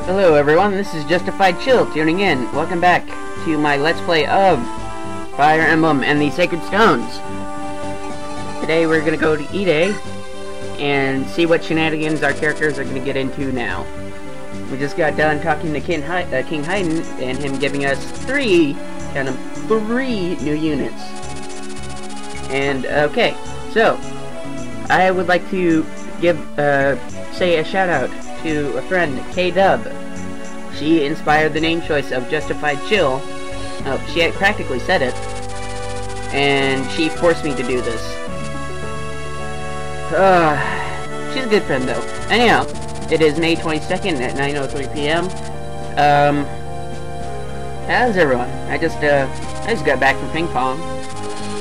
Hello everyone, this is Justified Chill tuning in. Welcome back to my Let's Play of Fire Emblem and the Sacred Stones. Today we're gonna go to Ide and see what shenanigans our characters are gonna get into now. We just got done talking to King Haydn and him giving us three new units. And okay, so I would like to give say a shout out to a friend, K-Dub. She inspired the name choice of Justified Chill. Oh, she had practically said it. And she forced me to do this. She's a good friend though. Anyhow, it is May 22nd at 9:03 p.m. How's everyone? I just got back from ping pong.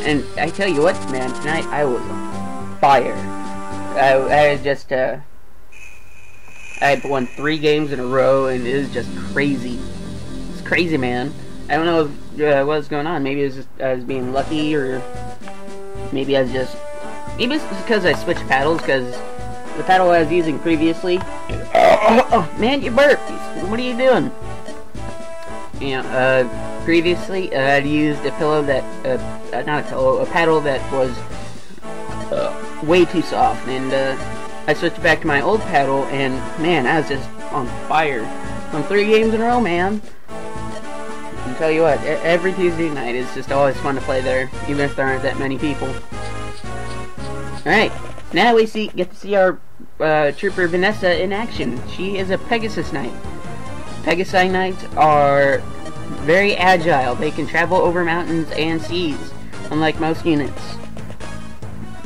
And I tell you what, man, tonight I was on fire. I was just, I had won 3 games in a row, and it was just crazy. It's crazy, man. I don't know what was going on. Maybe it was just I was being lucky, or maybe I was just... Maybe it's because I switched paddles, because the paddle I was using previously... Oh, man, you burped! What are you doing? You know, previously, I'd used a pillow that... not a pillow, a paddle that was way too soft, and I switched back to my old paddle, and man, I was just on fire. On 3 games in a row, man. And tell you what, every Tuesday night is just always fun to play there, even if there aren't that many people. Alright, now we get to see our trooper Vanessa in action. She is a Pegasus Knight. Pegasi Knights are very agile. They can travel over mountains and seas, unlike most units.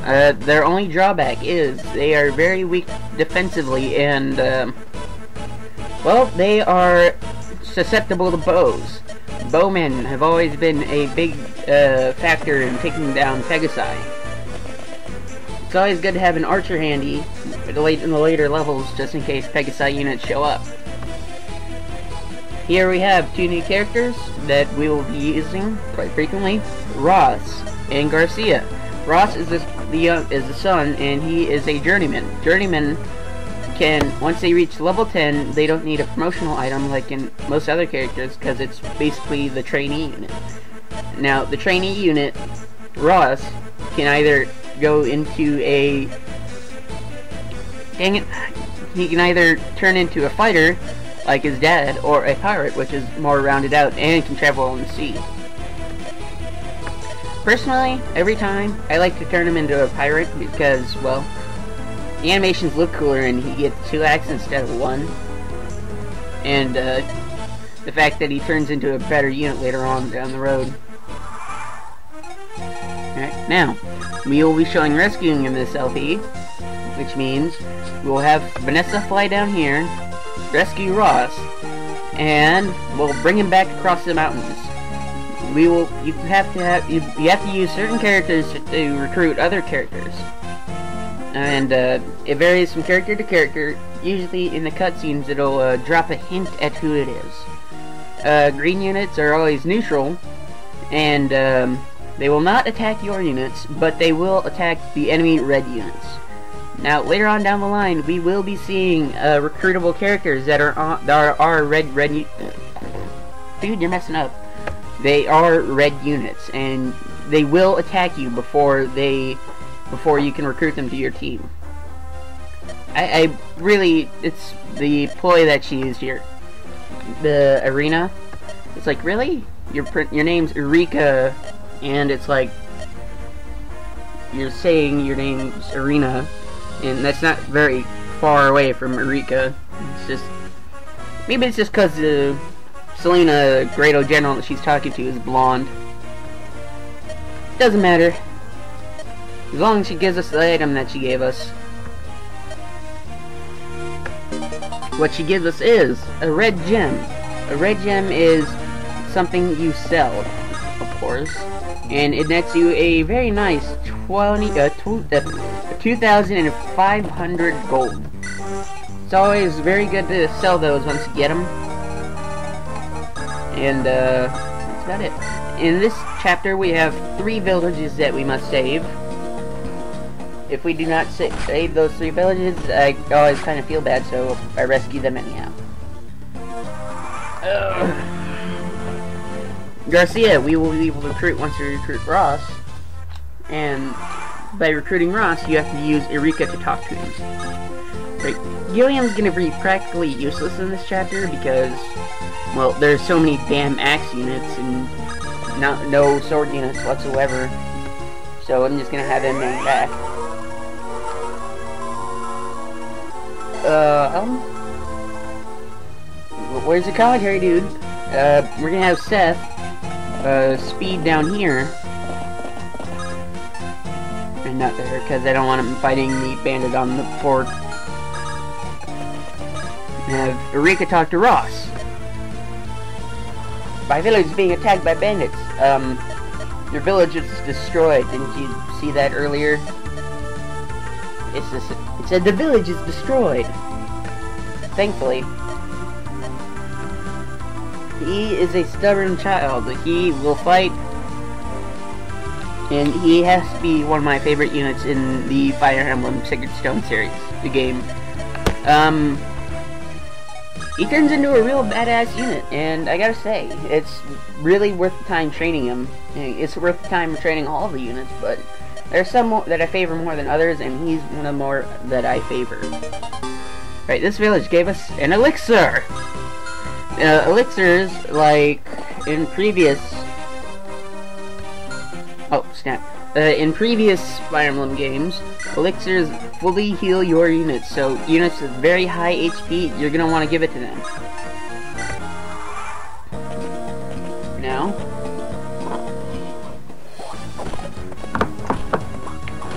Their only drawback is they are very weak defensively, and, well, they are susceptible to bows. Bowmen have always been a big factor in taking down Pegasi. It's always good to have an archer handy in the later levels, just in case Pegasi units show up. Here we have 2 new characters that we will be using quite frequently, Ross and Garcia. Ross is the son, and he is a journeyman. Journeymen can, once they reach level 10, they don't need a promotional item like in most other characters, because it's basically the trainee unit. Now, the trainee unit, Ross, can either go into a... Dang it. He can either turn into a fighter, like his dad, or a pirate, which is more rounded out and can travel on the sea. Personally, every time, I like to turn him into a pirate because, well, the animations look cooler and he gets 2 acts instead of 1. And, the fact that he turns into a better unit later on down the road. Alright, now, we will be showing rescuing in this LP, which means we will have Vanessa fly down here, rescue Ross, and we'll bring him back across the mountains. You have to use certain characters to recruit other characters, and it varies from character to character. Usually in the cutscenes it'll drop a hint at who it is. Green units are always neutral, and they will not attack your units, but they will attack the enemy red units. Now later on down the line we will be seeing recruitable characters that are red. Dude, you're messing up. They are red units, and they will attack you before you can recruit them to your team. I really, it's the ploy that she used here. The arena. It's like, really? Your name's Eureka, and it's like you're saying your name's Arena, and that's not very far away from Eureka. It's just, maybe it's just because Selena, Grado General that she's talking to, is blonde. Doesn't matter. As long as she gives us the item that she gave us. What she gives us is a red gem. A red gem is something you sell, of course. And it nets you a very nice 2,500 gold. It's always very good to sell those once you get them. And, that's about it. In this chapter, we have 3 villages that we must save. If we do not save those 3 villages, I always kind of feel bad, so I rescue them anyhow. Garcia, we will be able to recruit once we recruit Ross. And by recruiting Ross, you have to use Eureka to talk to him. Right. Gilliam's gonna be practically useless in this chapter because, well, there's so many damn axe units and no sword units whatsoever. So I'm just gonna have him hang back. Where's the commentary, dude? We're gonna have Seth, speed down here. And not there, because I don't want him fighting the bandit on the fort. And have Eureka talk to Ross. My village is being attacked by bandits. Your village is destroyed. Didn't you see that earlier? It said the village is destroyed. Thankfully. He is a stubborn child. He will fight. And he has to be one of my favorite units in the Fire Emblem Sacred Stone series, the game. He turns into a real badass unit, and I gotta say, it's really worth the time training him. It's worth the time training all of the units, but there's some that I favor more than others, and he's one of the more that I favor. Right, this village gave us an elixir! Elixirs, like, in previous... Oh, snap. In previous Fire Emblem games, elixirs fully heal your units, so units with very high HP, you're gonna want to give it to them. Now...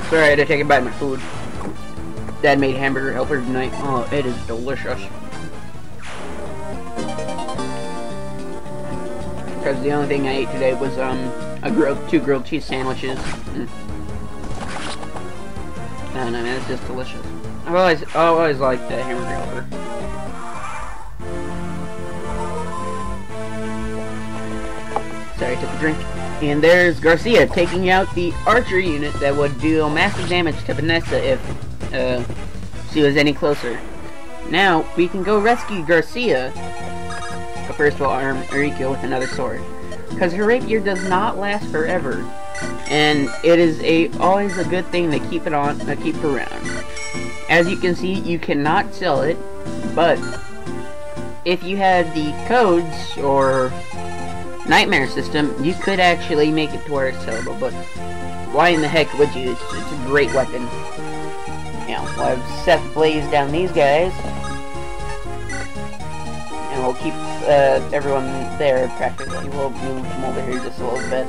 Sorry, I had to take a bite of my food. Dad made hamburger helper tonight. Oh, it is delicious. Because the only thing I ate today was, two grilled cheese sandwiches. I don't know, man, it's just delicious. I've always liked the hamburger helper. Sorry, I took a drink. And there's Garcia taking out the archer unit that would deal massive damage to Vanessa if she was any closer. Now, we can go rescue Garcia. But first we'll arm Eureka with another sword. Because her rapier does not last forever. And it is always a good thing to keep her around. As you can see, you cannot sell it, but if you had the codes or nightmare system, you could actually make it to where it's sellable, but why in the heck would you? It's a great weapon. Now, we'll have Seth blaze down these guys. And we'll keep everyone there practically. We'll move them over here just a little bit.